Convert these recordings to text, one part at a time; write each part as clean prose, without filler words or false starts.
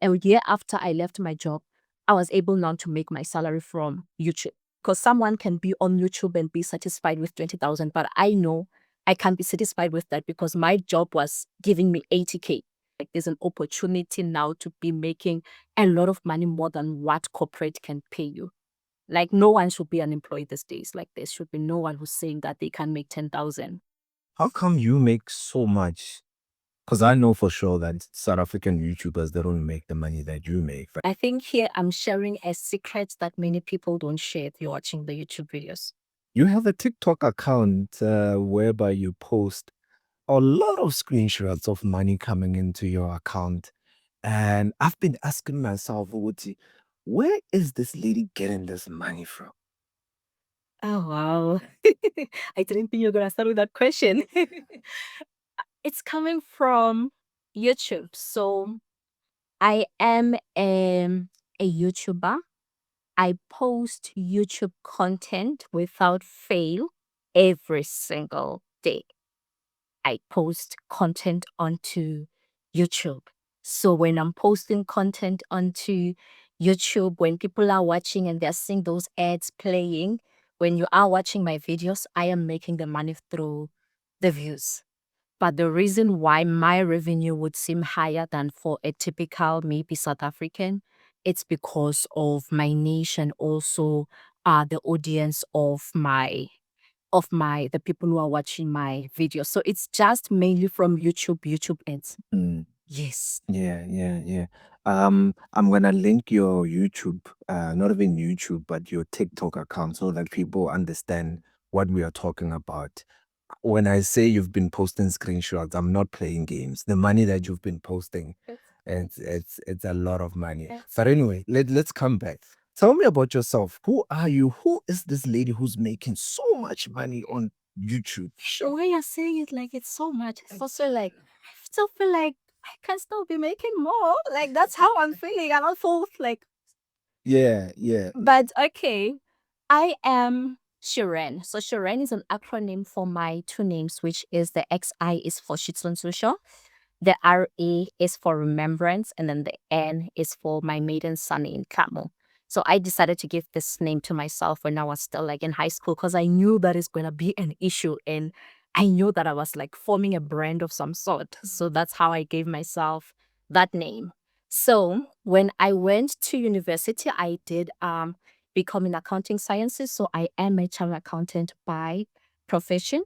a year after I left my job, I was able now to make my salary from YouTube. Because someone can be on YouTube and be satisfied with 20,000, but I know I can't be satisfied with that because my job was giving me 80K. Like there's an opportunity now to be making a lot of money more than what corporate can pay you. Like no one should be unemployed these days. Like there should be no one who's saying that they can make 10,000. How come you make so much? Because I know for sure that South African YouTubers, they don't make the money that you make. I think here I'm sharing a secret that many people don't share if you're watching the YouTube videos. You have a TikTok account whereby you post a lot of screenshots of money coming into your account. And I've been asking myself, Wuti, where is this lady getting this money from? Oh, wow. I didn't think you were going to start with that question. It's coming from YouTube. So I am a YouTuber. I post YouTube content without fail every single day. I post content onto YouTube. So when I'm posting content onto YouTube, when people are watching and they're seeing those ads playing, when you are watching my videos, I am making the money through the views. But the reason why my revenue would seem higher than for a typical maybe South African, it's because of my nation also the audience of the people who are watching my videos. So it's just mainly from YouTube ads. Mm. Yes. Yeah. I'm gonna link your YouTube, not even YouTube, but your TikTok account so that people understand what we are talking about. When I say you've been posting screenshots, I'm not playing games. The money that you've been posting, it's a lot of money. But anyway, let's come back. Tell me about yourself. Who are you? Who is this lady who's making so much money on YouTube? The way you're saying it, like it's so much. It's also like I still feel like I can still be making more. Like that's how I'm feeling. I don't feel like. Yeah. But okay, I am Shiren. So Shiren is an acronym for my two names, which is the XI is for Schitzland Social, the RA is for remembrance, and then the N is for my maiden son in Kamo. So I decided to give this name to myself when I was still like in high school because I knew that it's going to be an issue and I knew that I was like forming a brand of some sort. So that's how I gave myself that name. So when I went to university, I did become in accounting sciences. So I am a chartered accountant by profession.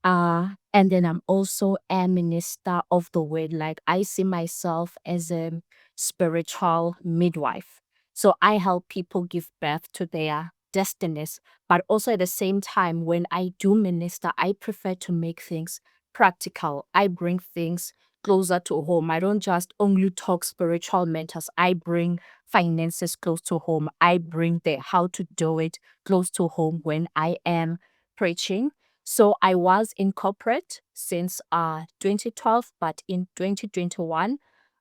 And then I'm also a minister of the word. Like I see myself as a spiritual midwife. So I help people give birth to their destinies. But also at the same time, when I do minister, I prefer to make things practical. I bring things closer to home. I don't just only talk spiritual matters. I bring finances close to home. I bring the how to do it close to home when I am preaching. So I was in corporate since 2012, but in 2021,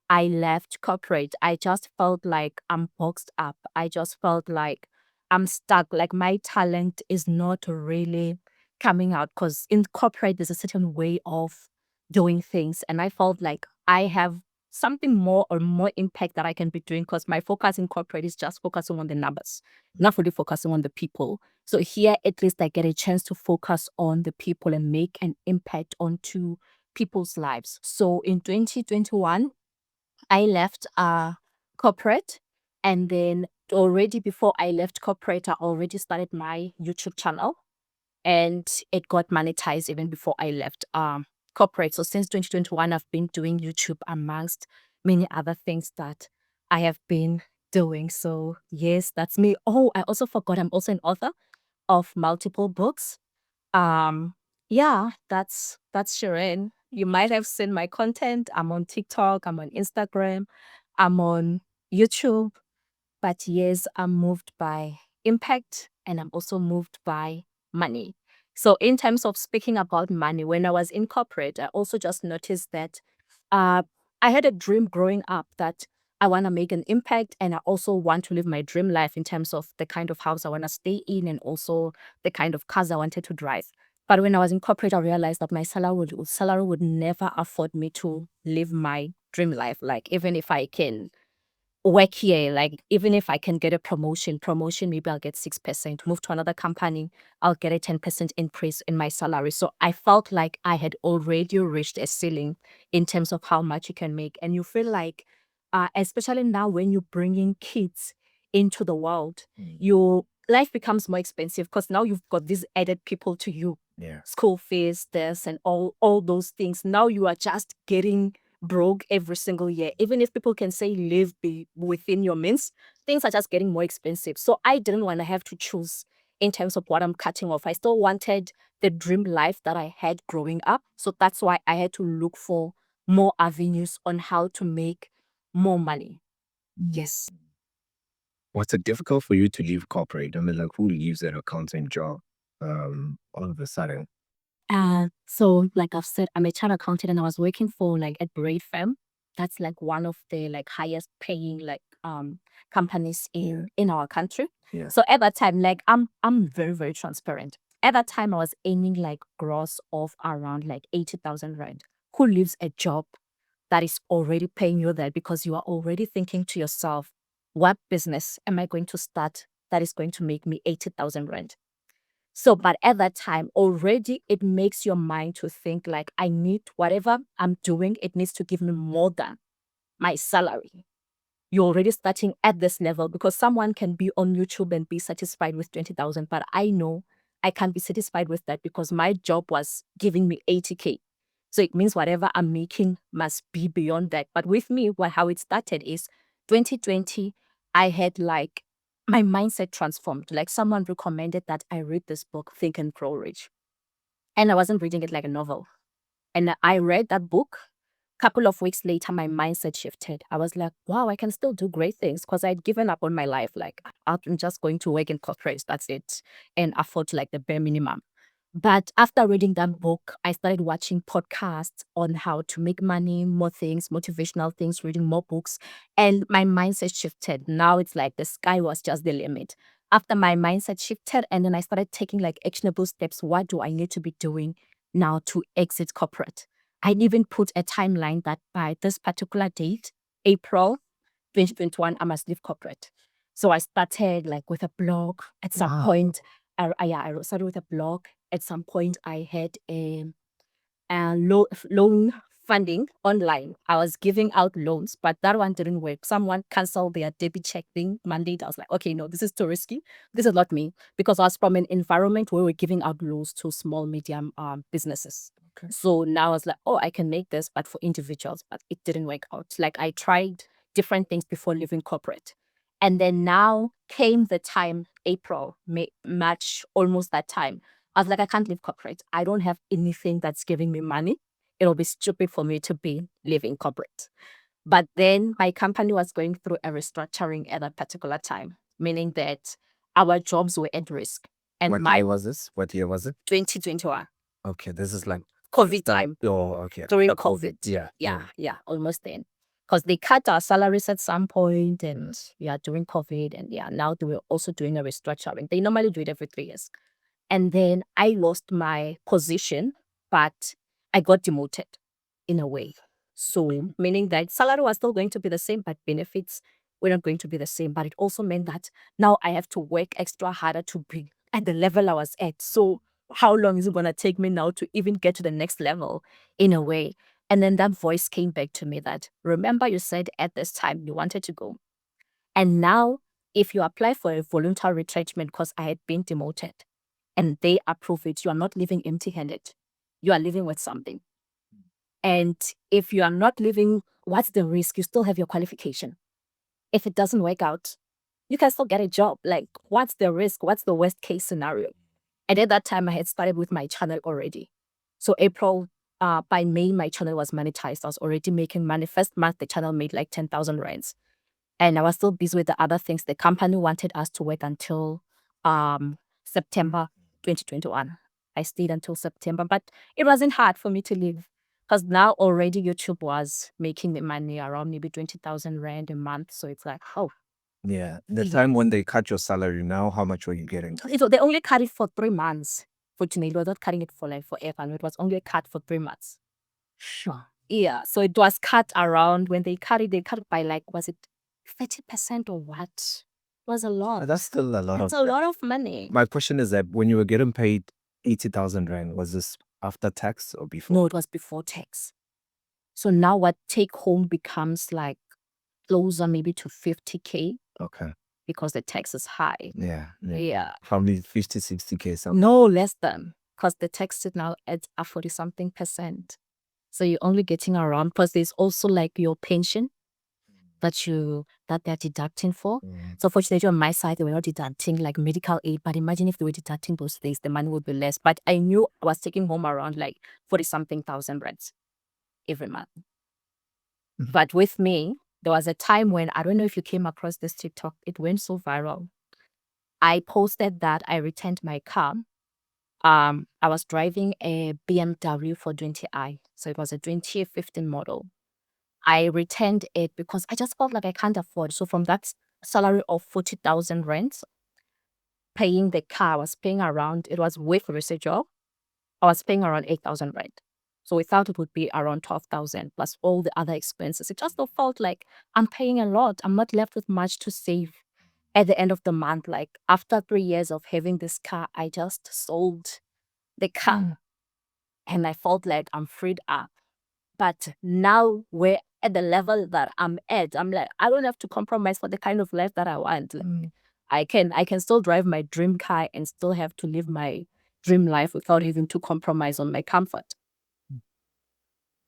I left corporate. I just felt like I'm boxed up. I just felt like I'm stuck. Like my talent is not really coming out because in corporate, there's a certain way of doing things. And I felt like I have something more or more impact that I can be doing because my focus in corporate is just focusing on the numbers, not really focusing on the people. So here, at least I get a chance to focus on the people and make an impact onto people's lives. So in 2021, I left corporate, and then already before I left corporate, I already started my YouTube channel, and it got monetized even before I left corporate. So since 2021, I've been doing YouTube amongst many other things that I have been doing. So yes, that's me. Oh, I also forgot I'm also an author of multiple books. Um, yeah, that's Shirin. You might have seen my content. I'm on TikTok, I'm on Instagram, I'm on YouTube. But yes, I'm moved by impact and I'm also moved by money. So in terms of speaking about money, when I was in corporate, I also just noticed that uh, I had a dream growing up that I want to make an impact and I also want to live my dream life in terms of the kind of house I want to stay in and also the kind of cars I wanted to drive. But when I was in corporate, I realized that my salary would never afford me to live my dream life. Like even if I can work here, like even if I can get a promotion, maybe I'll get 6%, move to another company, I'll get a 10% increase in my salary. So I felt like I had already reached a ceiling in terms of how much you can make. And you feel like, especially now when you're bringing kids into the world, your life becomes more expensive because now you've got these added people to you. Yeah. School fees, this, and all those things. Now you are just getting broke every single year. Even if people can say live be within your means, things are just getting more expensive. So I didn't want to have to choose in terms of what I'm cutting off. I still wanted the dream life that I had growing up. So that's why I had to look for more avenues on how to make more money. Yes. Was it difficult for you to leave corporate? I mean, like, who leaves an accounting job all of a sudden? So like I've said, I'm a chartered accountant and I was working for like a great firm. That's like one of the like highest paying like companies in our country. Yeah. So at that time, like I'm very, very transparent. At that time I was earning like gross of around like 80,000 rand. Who leaves a job that is already paying you that, because you are already thinking to yourself, what business am I going to start that is going to make me 80,000 rand? So, but at that time, already it makes your mind to think like, I need whatever I'm doing, it needs to give me more than my salary. You're already starting at this level, because someone can be on YouTube and be satisfied with 20,000, but I know I can't be satisfied with that because my job was giving me 80K. So it means whatever I'm making must be beyond that. But with me, how it started is 2020, I had like my mindset transformed. Like someone recommended that I read this book, Think and Grow Rich. And I wasn't reading it like a novel. And I read that book. Couple of weeks later, my mindset shifted. I was like, wow, I can still do great things, because I'd given up on my life. Like, I'm just going to work in corporates, that's it, and afford like the bare minimum. But after reading that book, I started watching podcasts on how to make money, more things, motivational things, reading more books. And my mindset shifted. Now it's like the sky was just the limit. After my mindset shifted, and then I started taking like actionable steps. What do I need to be doing now to exit corporate? I even put a timeline that by this particular date, April 2021, I must leave corporate. So I started like with a blog at some point. I started with a blog. At some point, I had a loan funding online. I was giving out loans, but that one didn't work. Someone canceled their debit check thing mandate. I was like, okay, no, this is too risky. This is not me, because I was from an environment where we're giving out loans to small, medium businesses. Okay. So now I was like, oh, I can make this, but for individuals, but it didn't work out. Like I tried different things before leaving corporate. And then now came the time, April, May, March, almost that time. I was like, I can't leave corporate. I don't have anything that's giving me money. It'll be stupid for me to be leaving corporate. But then my company was going through a restructuring at a particular time, meaning that our jobs were at risk. And What year was this? What year was it? 2021, Okay, this is like COVID time, oh, okay. during The COVID. Yeah. Yeah, almost then. Because they cut our salaries at some point, and yeah, during COVID, and yeah, now they were also doing a restructuring. They normally do it every 3 years. And then I lost my position, but I got demoted in a way. So, meaning that salary was still going to be the same, but benefits were not going to be the same. But it also meant that now I have to work extra harder to be at the level I was at. So, how long is it going to take me now to even get to the next level in a way? And then that voice came back to me that, remember, you said at this time you wanted to go. And now, if you apply for a voluntary retrenchment because I had been demoted and they approve it, you are not living empty handed. You are living with something. And if you are not living, what's the risk? You still have your qualification. If it doesn't work out, you can still get a job. Like, what's the risk? What's the worst case scenario? And at that time, I had started with my channel already. So April, by May, my channel was monetized. I was already making money. First month, the channel made like 10,000 rands. And I was still busy with the other things. The company wanted us to work until September 2021. I stayed until September, but it wasn't hard for me to leave, because now already YouTube was making the money around maybe 20,000 rand a month. So it's like, oh, Yeah. The Yeah. time when they cut your salary now, how much were you getting? they only cut it for 3 months. Fortunately, they were not cutting it for like forever. No, it was only a cut for 3 months. Sure. Yeah. So it was cut around, when they cut it by like, was it 30% or what? It was a lot. That's still a lot That's of. a lot of money. My question is that when you were getting paid 80,000 rand, was this after tax or before? No, it was before tax. So now what take home becomes like closer maybe to 50K Okay. because the tax is high. Yeah. Yeah. Probably 50, 60K something. No, less than, because the tax is now at a 40 something percent. So you're only getting around, because there's also like your pension that they're deducting for. So fortunately on my side, they were not deducting like medical aid, but imagine if they were deducting those things, the money would be less. But I knew I was taking home around like 40 something thousand rands every month. But with me, there was a time when, I don't know if you came across this TikTok, it went so viral. I posted that I returned my car. I was driving a BMW 420i. So it was a 2015 model. I returned it because I just felt like I can't afford. So from that salary of 40,000 rent, paying the car, I was paying around, it was with residual, I was paying around 8,000 rent. So we thought it would be around 12,000 plus all the other expenses. It just felt like I'm paying a lot. I'm not left with much to save at the end of the month. Like after 3 years of having this car, I just sold the car and I felt like I'm freed up. But now we're at the level that I'm at. I'm like, I don't have to compromise for the kind of life that I want. Like, I can still drive my dream car and still have to live my dream life without having to compromise on my comfort.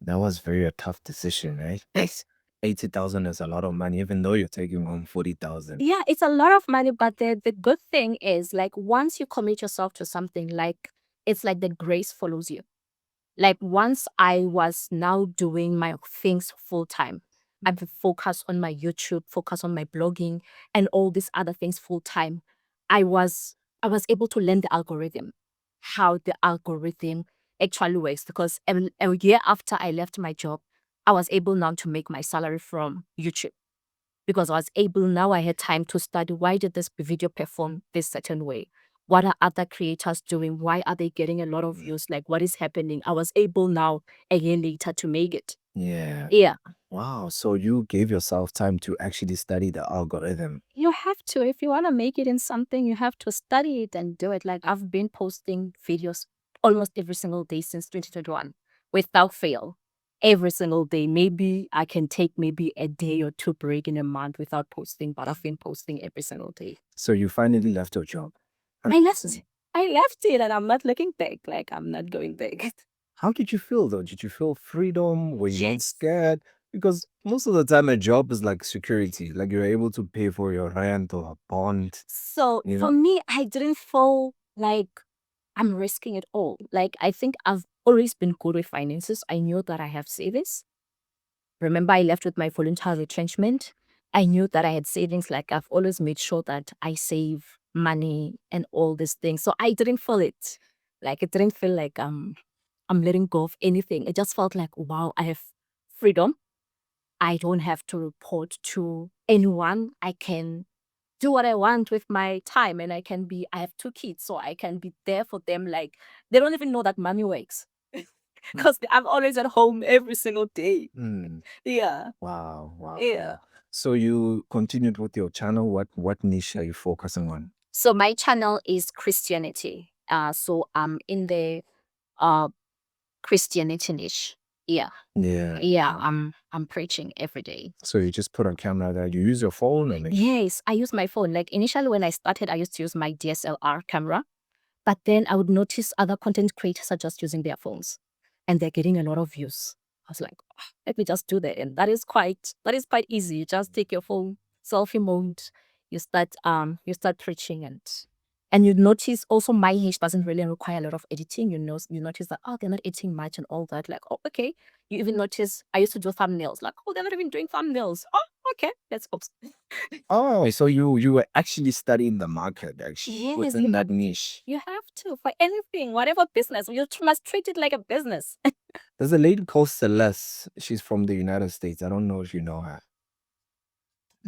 That was very a tough decision, right? Yes. 80,000 is a lot of money, even though you're taking home 40,000. Yeah, it's a lot of money, but the good thing is like once you commit yourself to something, like it's like the grace follows you. Like once I was now doing my things full time, I've been focused on my YouTube, focused on my blogging and all these other things full time. I was able to learn the algorithm, how the algorithm actually works. Because a year after I left my job, I was able now to make my salary from YouTube. Because I was able, now I had time to study why did this video perform this certain way? What are other creators doing? Why are they getting a lot of views? Like what is happening? I was able now a year later to make it. Yeah. Yeah. Wow. So you gave yourself time to actually study the algorithm. You have to. If you want to make it in something, you have to study it and do it. Like I've been posting videos almost every single day since 2021 without fail. Every single day. Maybe I can take maybe a day or two break in a month without posting, but I've been posting every single day. So you finally left your job. I left it and I'm not looking back. Like I'm not going back. How did you feel though? Did you feel freedom? Were you not Yes. scared? Because most of the time a job is like security. Like you're able to pay for your rent or a bond. So You for know? me, I didn't feel like I'm risking it all. Like I think I've always been good with finances. I knew that I have savings. Remember, I left with my voluntary retrenchment. I knew that I had savings. Like I've always made sure that I save money and all these things. So I didn't feel it. Like it didn't feel like I'm letting go of anything. It just felt like, wow, I have freedom. I don't have to report to anyone. I can do what I want with my time and I have two kids, so I can be there for them. Like they don't even know that mommy works because I'm always at home every single day. Yeah. Wow. Yeah. So you continued with your channel. What niche are you focusing on? So my channel is Christianity. So I'm in the uh Christianity niche. Yeah. Yeah. Yeah. I'm preaching every day. So you just put on camera there. You use your phone or like Yes, I use my phone. Like initially when I started, I used to use my DSLR camera, but then I would notice other content creators are just using their phones and they're getting a lot of views. I was like, "Ah, let me just do that." And that is quite easy. You just take your phone, selfie mode, you start preaching and you notice also my age doesn't really require a lot of editing. You notice that, oh, they're not editing much and all that. Like, oh, okay. You even notice I used to do thumbnails. Like, oh, they're not even doing thumbnails. Oh, okay. Let's go. Oh, so you were actually studying the market actually Yes, within that niche. you have to for anything, whatever business. You must treat it like a business. There's a lady called Celeste. She's from the United States. I don't know if you know her.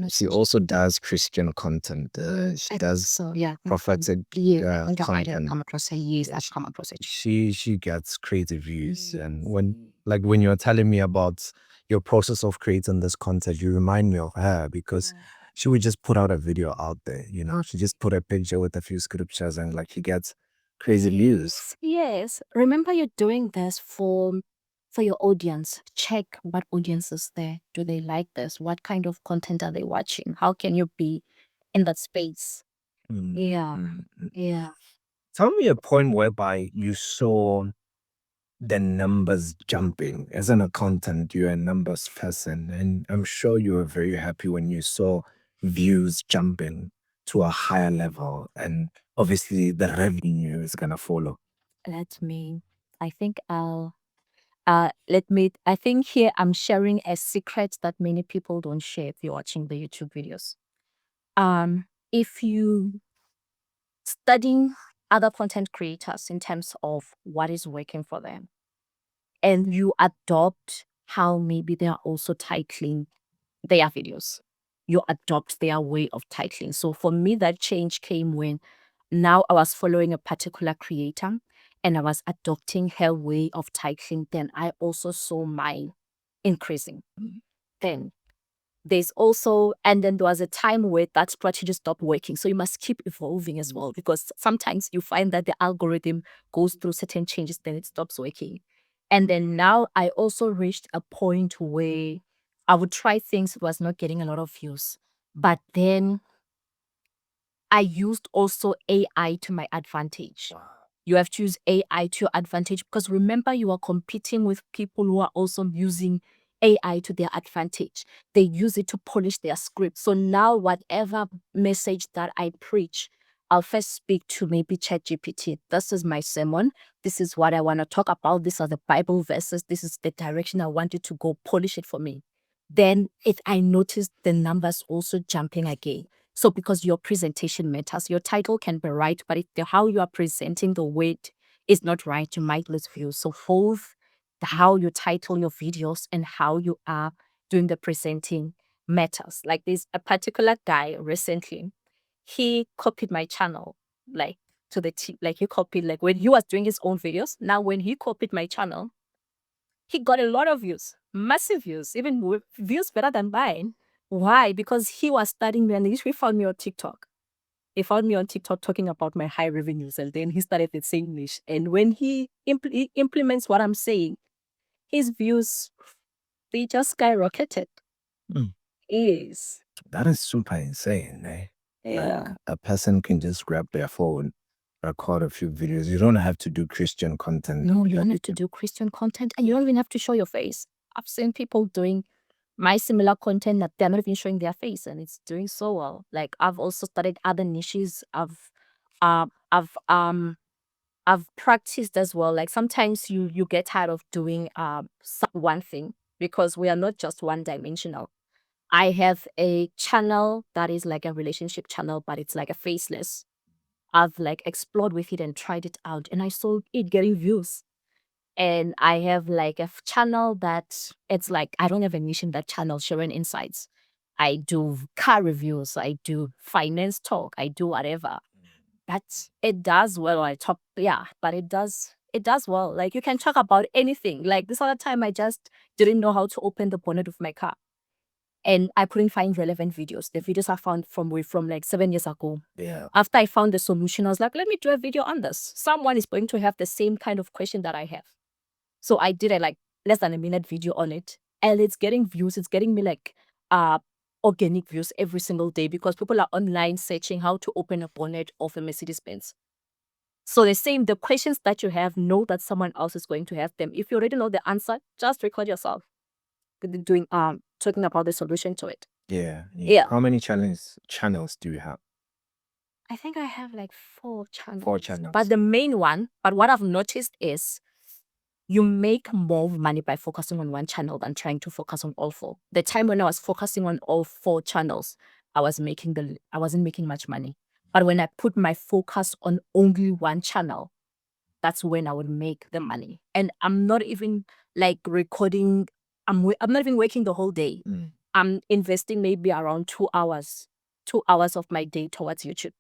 She also does Christian content. She does prophetic content. Come across her, yes, I've come across it. She gets creative views, and when you're telling me about your process of creating this content, you remind me of her because she would just put out a video out there. She just put a picture with a few scriptures, and like she gets crazy views. Yes. Remember, you're doing this for your audience. Check what audience is there. Do they like this? What kind of content are they watching? How can you be in that space? Yeah. Yeah. Tell me a point whereby you saw the numbers jumping. As an accountant, you're a numbers person, and I'm sure you were very happy when you saw views jumping to a higher level, and obviously the revenue is gonna follow. I think I think here I'm sharing a secret that many people don't share if you're watching the YouTube videos. If you studying other content creators in terms of what is working for them, and you adopt how maybe they are also titling their videos, you adopt their way of titling. So for me, that change came when now I was following a particular creator and I was adopting her way of titling. Then I also saw mine increasing. Then there's also, and then there was a time where that strategy stopped working. So you must keep evolving as well, because sometimes you find that the algorithm goes through certain changes, then it stops working. And then now I also reached a point where I would try things, it was not getting a lot of views. But then I used also AI to my advantage. You have to use AI to your advantage, because remember, you are competing with people who are also using AI to their advantage. They use it to polish their script. So now, whatever message that I preach, I'll first speak to maybe ChatGPT. This is my sermon. This is what I want to talk about. These are the Bible verses. This is the direction I want you to go. Polish it for me. Then I noticed the numbers also jumping again. So because your presentation matters, your title can be right, but if how you are presenting the weight is not right, you might lose views. So both how you title your videos and how you are doing the presenting matters. Like there's a particular guy recently, he copied my channel, like to the T, like he copied, like when he was doing his own videos. Now when he copied my channel, he got a lot of views, massive views, even views better than mine. Why? Because he was studying me and he found me on TikTok. He found me on TikTok talking about my high revenues, and then he started to say English. And when he implements what I'm saying, his views, they just skyrocketed. Mm. Yes. That is super insane, eh? Yeah. Like a person can just grab their phone, record a few videos. You don't have to do Christian content. No, you don't have to do Christian content, and you don't even have to show your face. I've seen people doing my similar content that they're not even showing their face, and it's doing so well. Like I've also studied other niches. Uh, I've um I've practiced as well. Like sometimes you get tired of doing one thing, because we are not just one dimensional. I have a channel that is like a relationship channel, but it's like a faceless. I've like explored with it and tried it out, and I saw it getting views. And I have like a channel that it's like I don't have a niche in that channel, sharing insights. I do car reviews, I do finance talk, I do whatever. That's it does well. I talk, yeah, but it does well. Like you can talk about anything. Like this other time I just didn't know how to open the bonnet of my car. And I couldn't find relevant videos. The videos I found from like 7 years ago. Yeah. After I found the solution, I was like, let me do a video on this. Someone is going to have the same kind of question that I have. So I did a like less than a minute video on it, and it's getting views. It's getting me like organic views every single day, because people are online searching how to open a bonnet of a Mercedes Benz. So the questions that you have, know that someone else is going to have them. If you already know the answer, just record yourself doing talking about the solution to it. Yeah. Yeah. How many channels do you have? I think I have like 4 channels. 4 channels. But the main one, but what I've noticed is you make more money by focusing on one channel than trying to focus on all 4. The time when I was focusing on all 4 channels, I wasn't making much money. But when I put my focus on only one channel, that's when I would make the money. And I'm not even like recording. I'm not even working the whole day. I'm investing maybe around 2 hours of my day towards YouTube.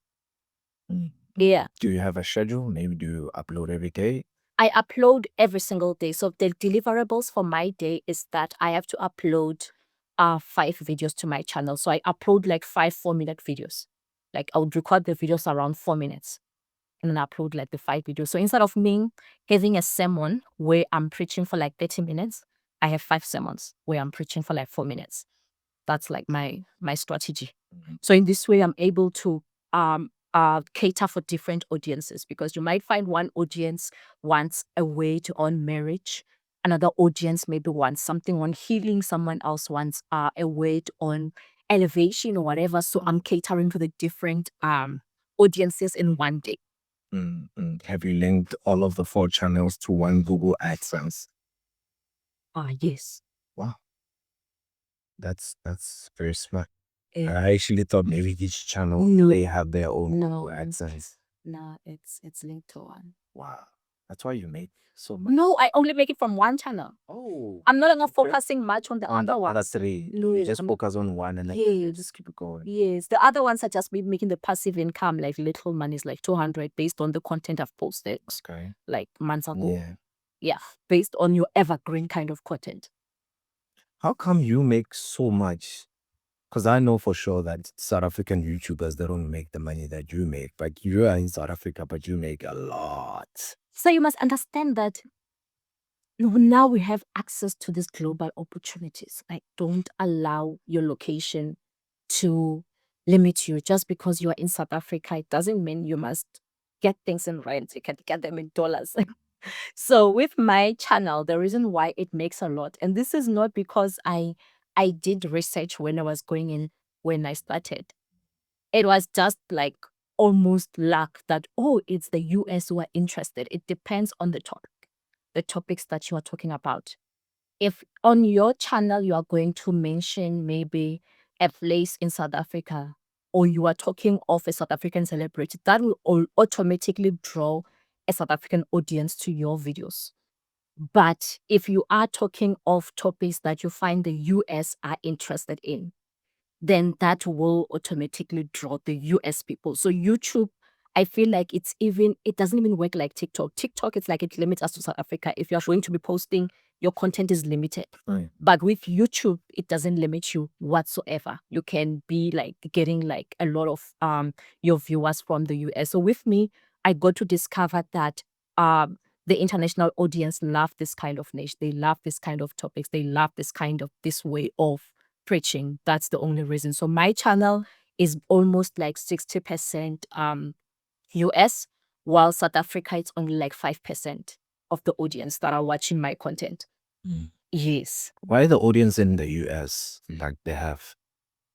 Yeah. Do you have a schedule? Maybe do you upload every day? I upload every single day. So the deliverables for my day is that I have to upload 5 videos to my channel. So I upload like 5 4-minute videos. Like I would record the videos around 4 minutes and then upload like the 5 videos. So instead of me having a sermon where I'm preaching for like 30 minutes, I have 5 sermons where I'm preaching for like 4 minutes. That's like my strategy. So in this way, I'm able to cater for different audiences, because you might find one audience wants a way to earn marriage, another audience maybe wants something on healing, someone else wants a way to earn elevation or whatever. So I'm catering to the different audiences in one day. Have you linked all of the 4 channels to one Google AdSense? Yes. Wow. That's very smart. Eh, I actually thought maybe each channel No. they have their own No. Google AdSense. No, it's linked to one. Wow. That's why you make so much. No, I only make it from one channel. Oh. I'm not okay. focusing much on the On the other other ones. 3. No, You just I'm- focus on one and then you Yes. just keep it going. Yes, the other ones are just me making the passive income, like little monies, like 200 based on the content I've posted Okay. like months ago. Yeah. Yeah, based on your evergreen kind of content. How come you make so much? Because I know for sure that South African YouTubers, they don't make the money that you make. But you are in South Africa, but you make a lot. So you must understand that now we have access to these global opportunities. Like, don't allow your location to limit you. Just because you are in South Africa, it doesn't mean you must get things in rent. You can get them in dollars. So with my channel, the reason why it makes a lot, and this is not because I did research when I was going in when I started. It was just like almost luck that, oh, it's the US who are interested. It depends on the topic, the topics that you are talking about. If on your channel you are going to mention maybe a place in South Africa, or you are talking of a South African celebrity, that will automatically draw a South African audience to your videos. But if you are talking of topics that you find the US are interested in, then that will automatically draw the US people. So YouTube, I feel like it doesn't even work like TikTok. TikTok, it's like it limits us to South Africa. If you're going to be posting, your content is limited. Right. But with YouTube, it doesn't limit you whatsoever. You can be like getting like a lot of your viewers from the US. So with me, I got to discover that the international audience love this kind of niche. They love this kind of topics. They love this way of preaching. That's the only reason. So my channel is almost like 60% US, while South Africa it's only like 5% of the audience that are watching my content. Yes. Why the audience in the US, like they have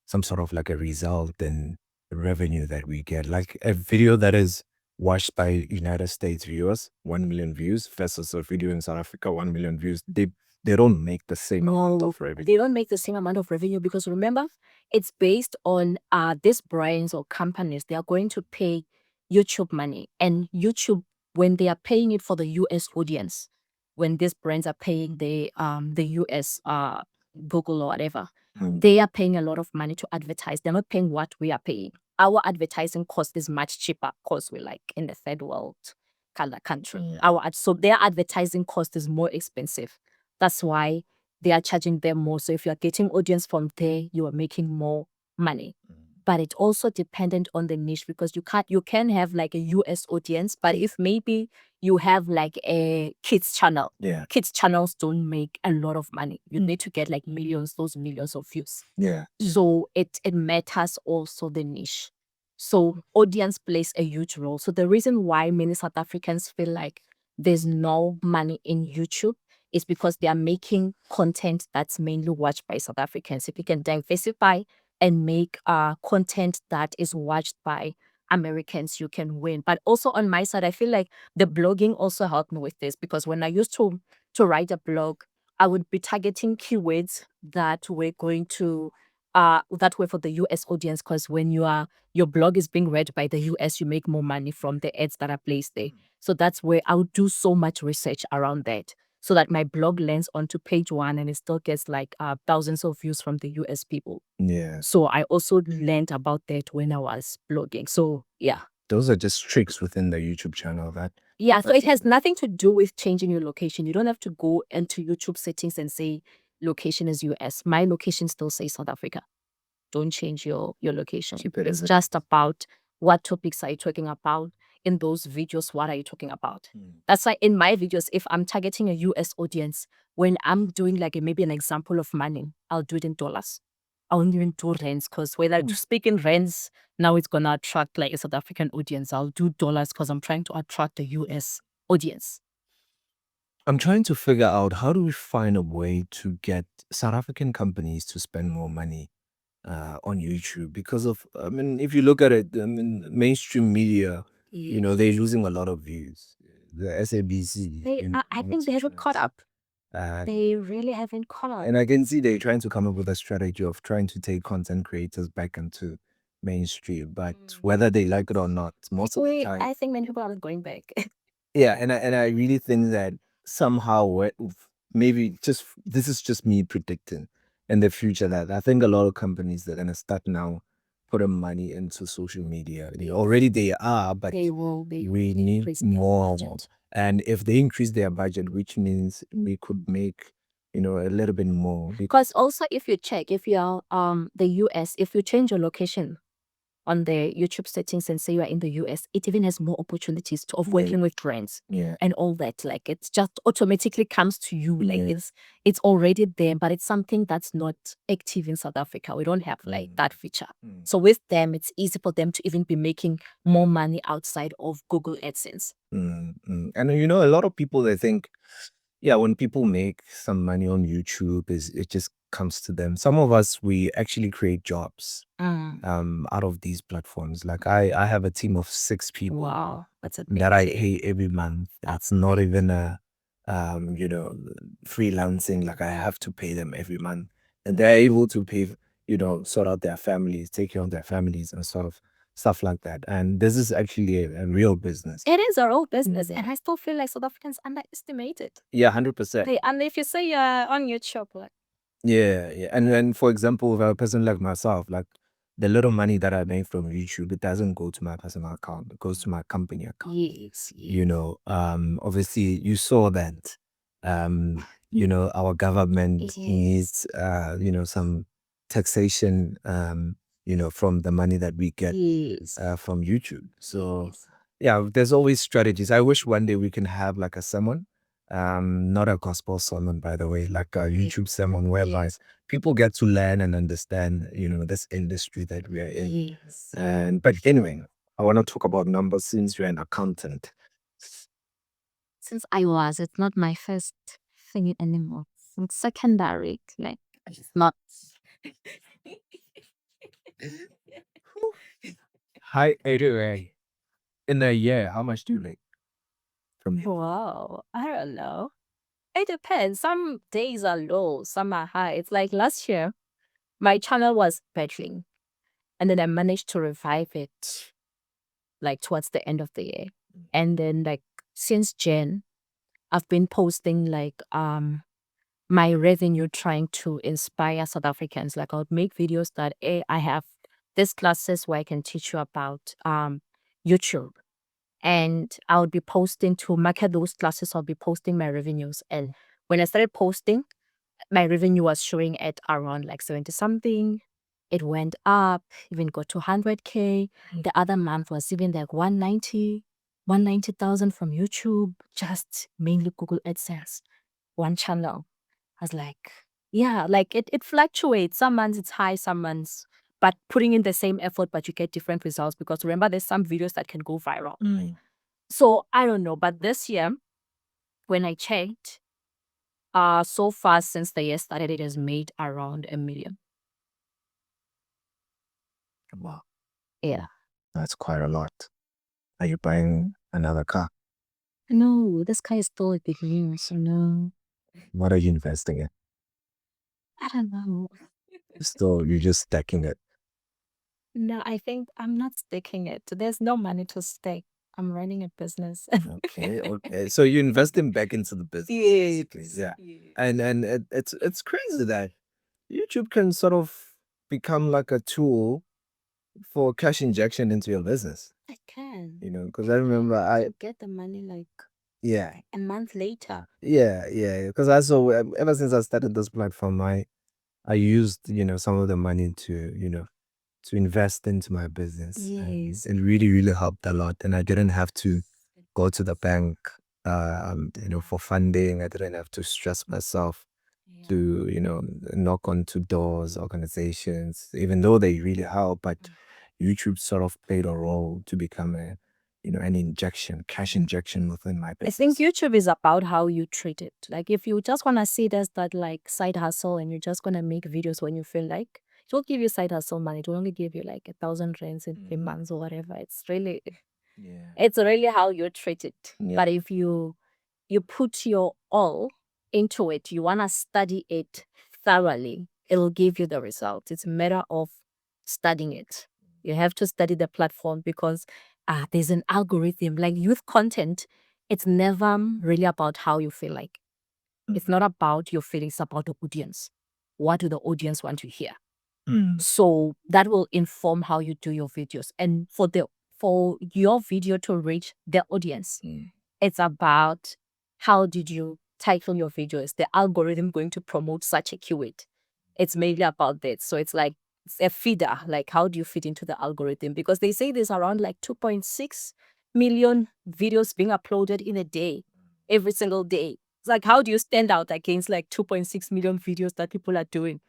some sort of like a result in the revenue that we get? Like a video that is watched by United States viewers, 1 million views, versus a video in South Africa, 1 million views. They don't make the same amount of revenue. They don't make the same amount of revenue because remember, it's based on these brands or companies. They are going to pay YouTube money, and YouTube, when they are paying it for the US audience, when these brands are paying the US Google or whatever, they are paying a lot of money to advertise. They're not paying what we are paying. Our advertising cost is much cheaper because we're like in the third world kind of country. So their advertising cost is more expensive. That's why they are charging them more. So if you're getting audience from there, you are making more money. But it's also dependent on the niche, because you can have like a US audience, but if maybe you have like a kids channel, Yeah. kids channels don't make a lot of money. You need to get like those millions of views. Yeah. So it matters also the niche. So audience plays a huge role. So the reason why many South Africans feel like there's no money in YouTube is because they are making content that's mainly watched by South Africans. If you can diversify and make content that is watched by Americans, you can win. But also on my side, I feel like the blogging also helped me with this, because when I used to write a blog, I would be targeting keywords that were going to that way for the US audience, because when your blog is being read by the US, you make more money from the ads that are placed there. So that's where I would do so much research around that. so that my blog lands onto page one and it still gets like thousands of views from the US people. Yeah. So I also learned about that when I was blogging. So yeah. Those are just tricks within the YouTube channel that Yeah, so it has nothing to do with changing your location. You don't have to go into YouTube settings and say location is US. My location still says South Africa. Don't change your location. keep it It's as it just about what topics are you talking about in those videos. What are you talking about? Mm. That's why in my videos, if I'm targeting a US audience, when I'm doing like maybe an example of money, I'll do it in dollars. I won't even do rands because whether I speak in rands, now it's gonna attract like a South African audience. I'll do dollars because I'm trying to attract the US audience. I'm trying to figure out how do we find a way to get South African companies to spend more money on YouTube because of, I mean, if you look at it, I mean, mainstream media, you know, they're losing a lot of views. The SABC, They, you know, I think they haven't caught up. uh, They really haven't caught up. and I can see they're trying to come up with a strategy of trying to take content creators back into mainstream, but whether they like it or not, most of the time, I think many people are going back. yeah, and I really think that somehow maybe just this is just me predicting in the future that I think a lot of companies that are gonna start now putting money into social media. Already they are, but They will be. we need increase their more. budget. And if they increase their budget, which means we could make, you know, a little bit more. Because also, if you check, if you're the US, if you change your location on the YouTube settings and say you are in the US, it even has more opportunities of working with brands Yeah. and all that. Like it's just automatically comes to you. Like Yeah. it's already there, but it's something that's not active in South Africa. We don't have like that feature. So with them, it's easy for them to even be making more money outside of Google AdSense. And you know, a lot of people they think, yeah, when people make some money on YouTube, is it just comes to them. Some of us we actually create jobs out of these platforms. Like I have a team of 6 people. Wow, that's a that I pay every month. That's not even a you know, freelancing. Like I have to pay them every month, and they're able to pay, you know, sort out their families, take care of their families, and sort of stuff like that. And this is actually a real business. It is our own business, and I still feel like South Africans underestimate it. Yeah, 100%. And if you say you're on YouTube, like Yeah, yeah. And then, for example, with a person like myself, like the little money that I make from YouTube, it doesn't go to my personal account. It goes to my company account. yes, You know, obviously you saw that, you know, our government needs, you know, some taxation, you know, from the money that we get yes, from YouTube. So yeah, there's always strategies. I wish one day we can have like a sermon, not a gospel sermon, by the way, like a YouTube sermon whereby people get to learn and understand, you know, this industry that we are in. yes. And but anyway, I want to talk about numbers since you're an accountant. Since I was, it's not my first thing anymore. It's secondary, like it's not. Hi, anyway, in a year, how much do you make from you? Wow, I don't know. It depends. Some days are low, some are high. It's like last year, my channel was battling, and then I managed to revive it like towards the end of the year. And then like since Jan, I've been posting like my revenue trying to inspire South Africans. Like I'll make videos that I have these classes where I can teach you about YouTube. And I'll be posting to market those classes, I'll be posting my revenues. And when I started posting, my revenue was showing at around like 70 something. It went up, even got to 100K. The other month was even like 190,000 from YouTube, just mainly Google AdSense, one channel. I was like, yeah, like it fluctuates. Some months it's high, some months, but putting in the same effort, but you get different results because remember, there's some videos that can go viral. So I don't know, but this year, when I checked, so far since the year started, it has made around 1 million. Wow, Yeah. that's quite a lot. Are you buying another car? No, this guy is still a big news, so no. What are you investing in? I don't know. Still, you're just stacking it. No, I think I'm not sticking it. There's no money to stake. I'm running a business. Okay, okay. So you're investing back into the business. Yes. Basically, yeah. Yes. And it's crazy that YouTube can sort of become like a tool for cash injection into your business. I can. You know, because I remember You get the money like yeah, a month later. yeah. Because I saw ever since I started this platform, I used some of the money to invest into my business. Yes. It really really helped a lot, and I didn't have to go to the bank, for funding. I didn't have to stress myself Yeah. to knock onto doors, organizations, even though they really help. But YouTube sort of played a role to become an injection, cash injection within my I think business. YouTube is about how you treat it. Like if you just want to see it as that like side hustle and you're just gonna make videos when you feel like, it will give you side hustle money. It will only give you like 1,000 rands in 3 months or whatever. It's really Yeah. it's really how you treat it. Yeah. But if you put your all into it, you wanna study it thoroughly, it'll give you the result. It's a matter of studying it. You have to study the platform because there's an algorithm. Like youth content, it's never really about how you feel like. It's not about your feelings, it's about the audience. What do the audience want to hear? So that will inform how you do your videos. And for your video to reach the audience, it's about how did you title your video? Is the algorithm going to promote such a keyword? It's mainly about that. So it's like it's a feeder. Like how do you fit into the algorithm? Because they say there's around like 2.6 million videos being uploaded in a day, every single day. It's like how do you stand out against like 2.6 million videos that people are doing?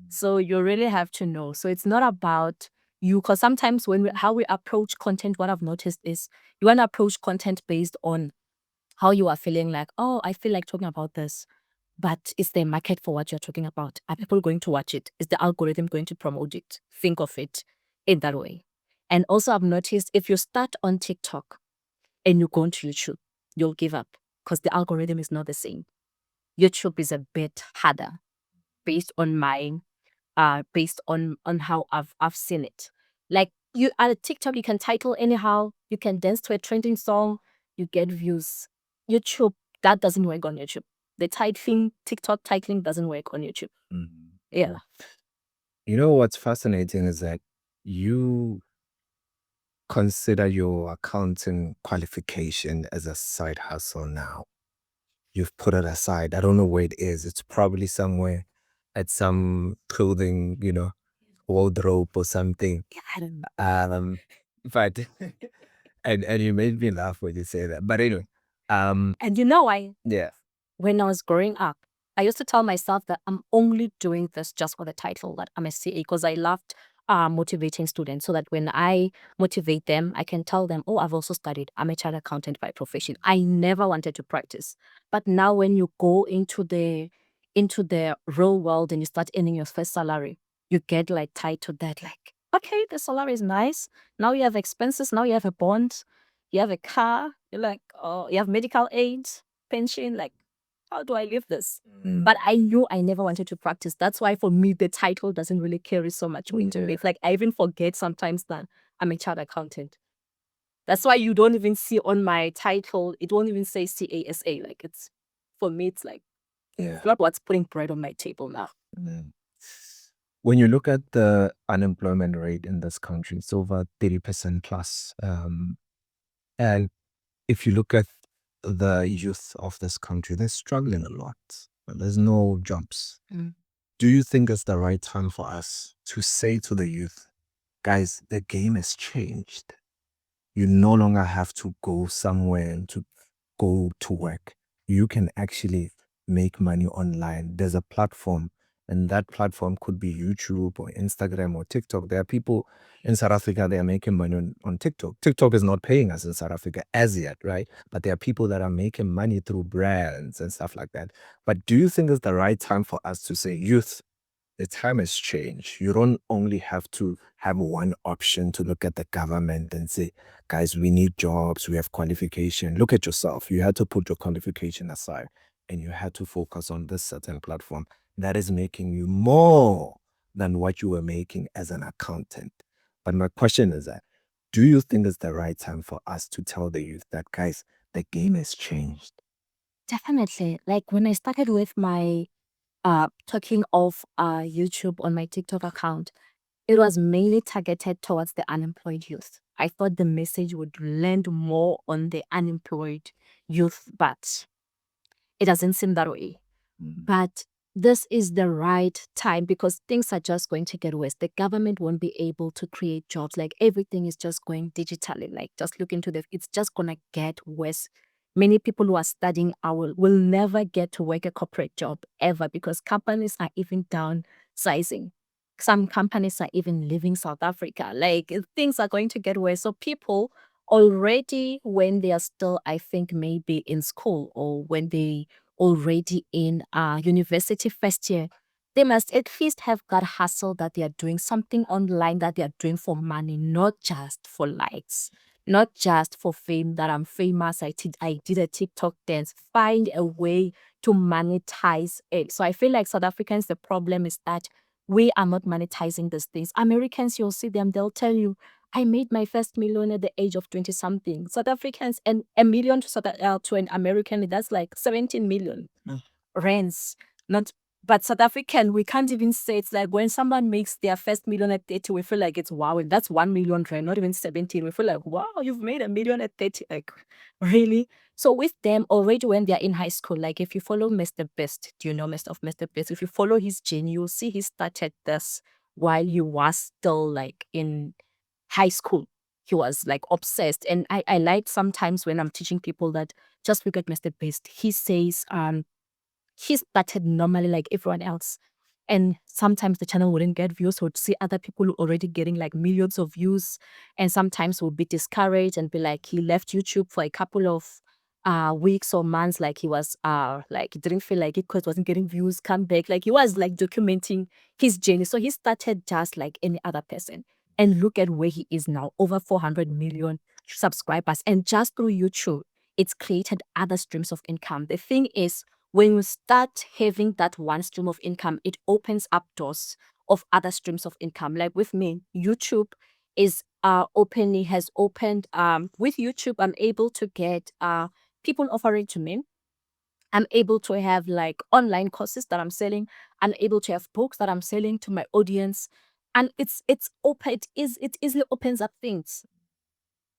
So you really have to know. So it's not about you, because sometimes how we approach content, what I've noticed is you want to approach content based on how you are feeling like, oh, I feel like talking about this. But is there a market for what you're talking about? Are people going to watch it? Is the algorithm going to promote it? Think of it in that way. And also, I've noticed if you start on TikTok and you go onto YouTube, you'll give up because the algorithm is not the same. YouTube is a bit harder based on mine, based on how I've seen it. Like you at a TikTok, you can title anyhow, you can dance to a trending song, you get views. YouTube, that doesn't work on YouTube. The titling, TikTok titling doesn't work on YouTube. Yeah. You know what's fascinating is that you consider your accounting qualification as a side hustle now. You've put it aside. I don't know where it is. It's probably somewhere at some clothing, wardrobe or something. Yeah, I don't know. But and you made me laugh when you say that. But anyway, And you know, yeah. when I was growing up, I used to tell myself that I'm only doing this just for the title that I'm a CA because I loved motivating students so that when I motivate them, I can tell them, oh, I've also studied. I'm a chartered accountant by profession. I never wanted to practice. But now when you go into the real world and you start earning your first salary, you get like tied to that, like, okay, the salary is nice. Now you have expenses, now you have a bond, you have a car, you're like, oh, you have medical aid, pension, like how do I live this? But I knew I never wanted to practice. That's why for me, the title doesn't really carry so much weight. It's like I even forget sometimes that I'm a chartered accountant. That's why you don't even see on my title, it won't even say CASA. Like it's, for me, it's like, it's not what's putting bread on my table now. When you look at the unemployment rate in this country, it's over 30% plus. And if you look at the youth of this country, they're struggling a lot. There's no jobs. Do you think it's the right time for us to say to the youth, guys, the game has changed? You no longer have to go somewhere and to go to work. You can actually make money online. There's a platform, and that platform could be YouTube or Instagram or TikTok. There are people in South Africa, they are making money on TikTok. TikTok is not paying us in South Africa as yet, right? But there are people that are making money through brands and stuff like that. But do you think it's the right time for us to say, youth, the time has changed. You don't only have to have one option to look at the government and say, guys, we need jobs, we have qualification. Look at yourself. You had to put your qualification aside and you had to focus on this certain platform that is making you more than what you were making as an accountant. But my question is that Do you think it's the right time for us to tell the youth that, guys, the game has changed? Definitely. Like when I started with my talking of YouTube on my TikTok account, it was mainly targeted towards the unemployed youth. I thought the message would land more on the unemployed youth, but it doesn't seem that way. But this is the right time because things are just going to get worse. The government won't be able to create jobs. Like everything is just going digitally. Like just look into it's just gonna get worse. Many people who are studying will never get to work a corporate job ever because companies are even downsizing. Some companies are even leaving South Africa. Like things are going to get worse. So people already when they are still, I think, maybe in school or when they already in university first year, they must at least have got hustle that they are doing something online that they are doing for money, not just for likes, not just for fame that I'm famous. I did a TikTok dance. Find a way to monetize it. So I feel like South Africans, the problem is that we are not monetizing these things. Americans, you'll see them, they'll tell you, I made my first million at the age of 20 something. South Africans, and a million to an American, that's like 17 million rands. Not, but South African, we can't even say it's like when someone makes their first million at 30, we feel like it's wow, and that's 1 million rand, not even 17. We feel like, wow, you've made a million at 30. Like, really? So with them, already when they're in high school, like if you follow Mr. Best, do you know Mr. Best? If you follow his journey, you'll see he started this while he was still like in high school. He was like obsessed. And I like sometimes when I'm teaching people that just look at Mr. Beast. He says he started normally like everyone else. And sometimes the channel wouldn't get views. So would see other people already getting like millions of views. And sometimes would be discouraged and be like, he left YouTube for a couple of weeks or months. Like he was like he didn't feel like it because wasn't getting views, come back. Like he was like documenting his journey. So he started just like any other person. And look at where he is now, over 400 million subscribers. And just through YouTube, it's created other streams of income. The thing is, when you start having that one stream of income, it opens up doors of other streams of income. Like with me, YouTube is openly has opened with YouTube, I'm able to get people offering to me. I'm able to have like online courses that I'm selling. I'm able to have books that I'm selling to my audience. And it's open, it easily opens up things.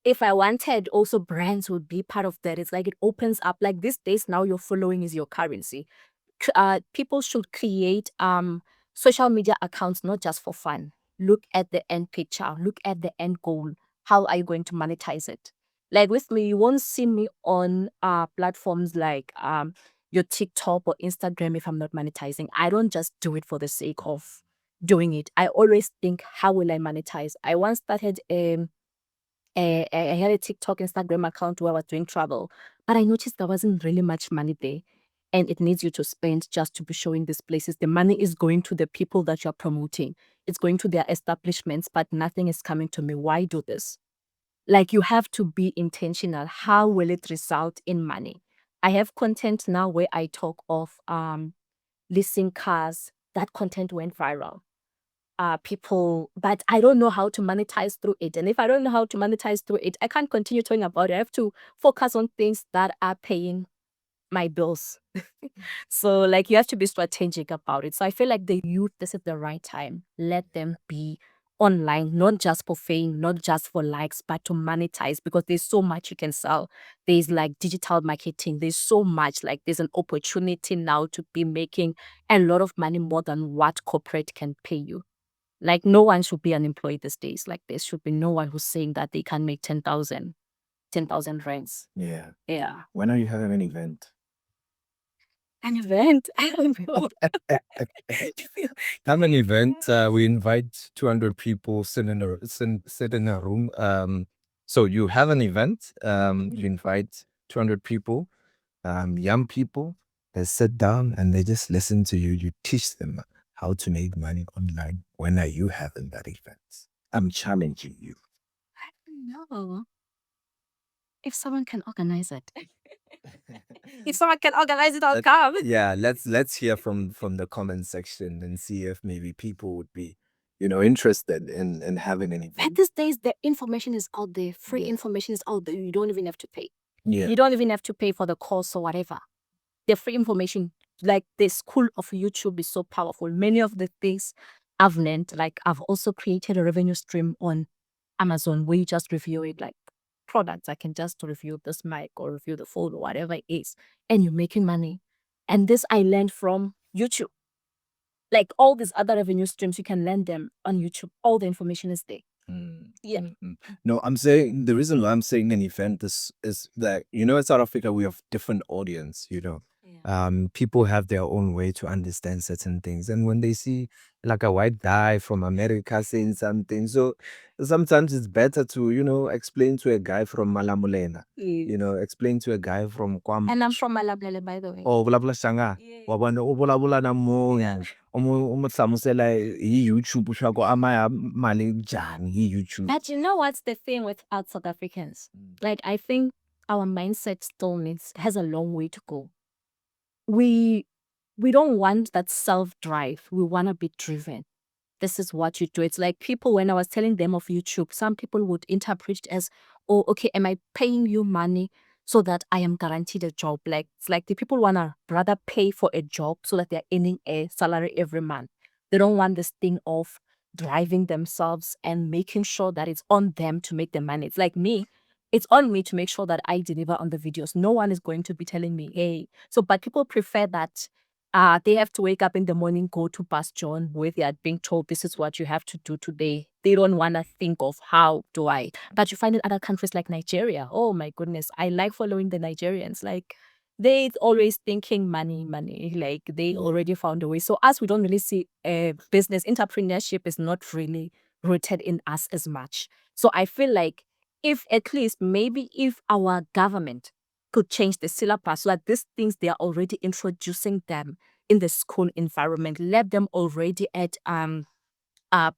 If I wanted, also brands would be part of that. It's like it opens up. Like these days now, your following is your currency. People should create social media accounts not just for fun. Look at the end picture. Look at the end goal. How are you going to monetize it? Like with me, you won't see me on platforms like your TikTok or Instagram if I'm not monetizing. I don't just do it for the sake of doing it. I always think, how will I monetize? I once started I had a TikTok, Instagram account where I was doing travel, but I noticed there wasn't really much money there. And it needs you to spend just to be showing these places. The money is going to the people that you're promoting. It's going to their establishments, but nothing is coming to me. Why do this? Like you have to be intentional. How will it result in money? I have content now where I talk of leasing cars. That content went viral people, but I don't know how to monetize through it. And if I don't know how to monetize through it, I can't continue talking about it. I have to focus on things that are paying my bills. So, like, you have to be strategic about it. So, I feel like the youth, this is the right time. Let them be online, not just for fame, not just for likes, but to monetize because there's so much you can sell. There's like digital marketing, there's so much, like, there's an opportunity now to be making a lot of money more than what corporate can pay you. Like no one should be unemployed these days. Like there should be no one who's saying that they can make 10,000 rands. Yeah. Yeah. When are you having an event? An event? I don't know. Have an event. We invite 200 people sit in a room. So you have an event. You invite 200 people, young people. They sit down and they just listen to you. You teach them how to make money online. When are you having that event? I'm challenging you. I don't know. If someone can organize it. If someone can organize it, I'll come. Yeah, let's hear from the comment section and see if maybe people would be interested in having But anything. these days, the information is out there. Free information is out there. You don't even have to pay. Yeah. You don't even have to pay for the course or whatever. The free information, like the school of YouTube, is so powerful. Many of the things I've learned, like I've also created a revenue stream on Amazon where you just review it, like products. I can just review this mic or review the phone or whatever it is, and you're making money. And this I learned from YouTube. Like all these other revenue streams, you can learn them on YouTube. All the information is there. Yeah. No, I'm saying the reason why I'm saying an event is that in South Africa we have different audience. People have their own way to understand certain things, and when they see like a white guy from America saying something, so sometimes it's better to explain to a guy from Malamulena, explain to a guy from Kwam. And I'm from Malablele, by the way. Oh, vulavula Shanga. Wa vona u vulavula na munhu u mu hlamusela hi YouTube swa ku a ma ya mali njhani hi YouTube. But you know what's the thing with us South Africans? Like I think our mindset still has a long way to go. We don't want that self-drive. We want to be driven. This is what you do. It's like people, when I was telling them of YouTube, some people would interpret it as, oh, okay, am I paying you money so that I am guaranteed a job? Like, it's like the people want to rather pay for a job so that they're earning a salary every month. They don't want this thing of driving themselves and making sure that it's on them to make the money. It's like me. It's on me to make sure that I deliver on the videos. No one is going to be telling me, hey. So, but people prefer that they have to wake up in the morning, go to Past John, where they are being told this is what you have to do today. They don't want to think of how do I. But you find in other countries like Nigeria, oh my goodness, I like following the Nigerians. Like they always thinking money, money. Like they already found a way. So us, we don't really see business entrepreneurship is not really rooted in us as much. So I feel like if at least maybe if our government could change the syllabus so that these things they are already introducing them in the school environment, let them already at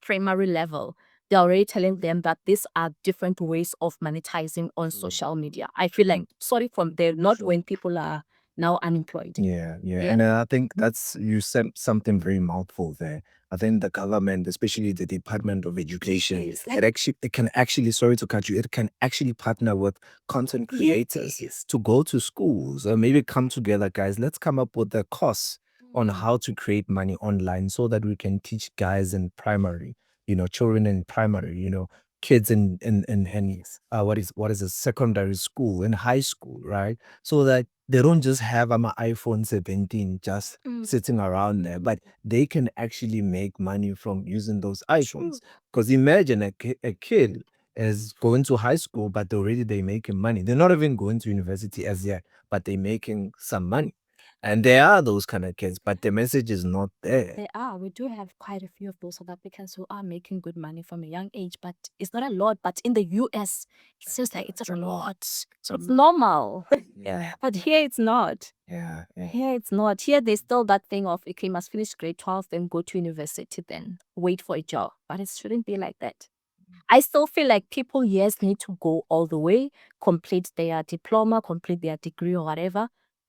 primary level. They're already telling them that these are different ways of monetizing on social media. I feel like sorry from there, not when people are now unemployed. Yeah. And I think you said something very mouthful there. I think the government, especially the Department of Education, Yes. it can actually, sorry to cut you, it can actually partner with content creators to go to schools or maybe come together, guys. Let's come up with a course on how to create money online so that we can teach guys in primary, children in primary, kids what is a secondary school and high school, right? So that they don't just have an iPhone 17 just sitting around there, but they can actually make money from using those iPhones. Because imagine a kid is going to high school, but already they're making money. They're not even going to university as yet, but they're making some money. And there are those kind of kids, but the message is not there. They are. We do have quite a few of those South Africans who are making good money from a young age, but it's not a lot. But in the US, it seems like it's a lot. So it's normal. Yeah. But here it's not. Yeah. Here it's not. Here there's still that thing of okay, you must finish grade 12, then go to university, then wait for a job. But it shouldn't be like that. I still feel like people, yes, need to go all the way, complete their diploma, complete their degree or whatever.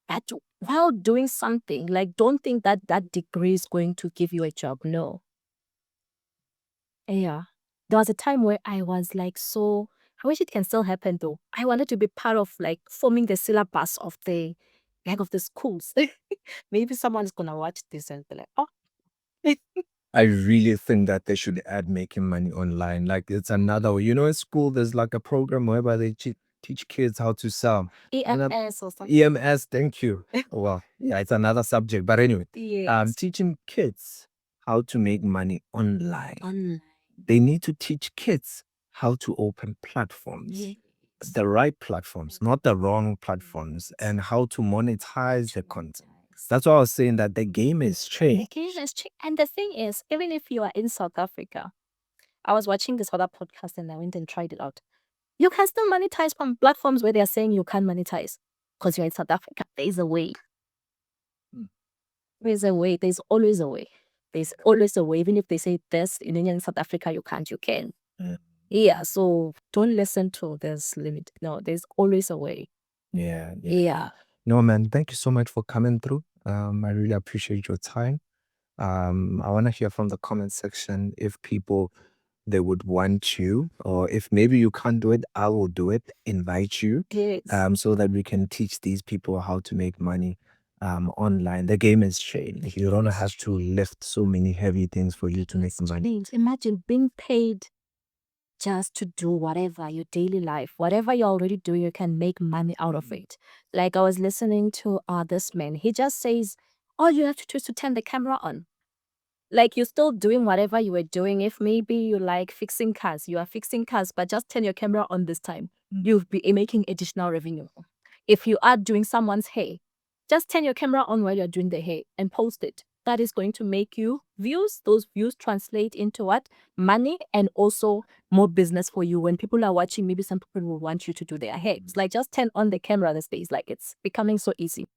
But while doing something, like don't think that that degree is going to give you a job. No. Yeah. There was a time where I was like, so I wish it can still happen though. I wanted to be part of like forming the syllabus of the schools. Maybe someone's gonna watch this and be like, oh. I really think that they should add making money online. Like it's another way. In school, there's like a program whereby they teach kids how to sell. EMS or something. EMS, thank you. Well, yeah, it's another subject. But anyway, Yes. teaching kids how to make money online. Online. They need to teach kids how to open platforms. Yes. The right platforms, not the wrong platforms, and how to monetize the content. That's why I was saying that the game is The changed. game has changed. And the thing is, even if you are in South Africa, I was watching this other podcast and I went and tried it out. You can still monetize from platforms where they are saying you can't monetize because you're in South Africa. There's a way. There's a way. There's always a way. There's always a way. Even if they say this in South Africa, you can't, you can. Yeah, so don't listen to this limit. No, there's always a way. Yeah. No, man, thank you so much for coming through. I really appreciate your time. I want to hear from the comment section if people they would want you, or if maybe you can't do it, I will do it, invite you, Yes. so that we can teach these people how to make money online. The game has changed. You don't have to lift so many heavy things for you to make some money. Imagine being paid just to do whatever your daily life, whatever you're already doing, you can make money out of it. Like I was listening to this man, he just says, all you have to do is to turn the camera on. Like you're still doing whatever you were doing. If maybe you like fixing cars, you are fixing cars, but just turn your camera on this time. You'll be making additional revenue. If you are doing someone's hair, just turn your camera on while you're doing the hair and post it. That is going to make you views. Those views translate into what? Money, and also more business for you. When people are watching, maybe some people will want you to do their hair. It's like just turn on the camera these days. Like it's becoming so easy.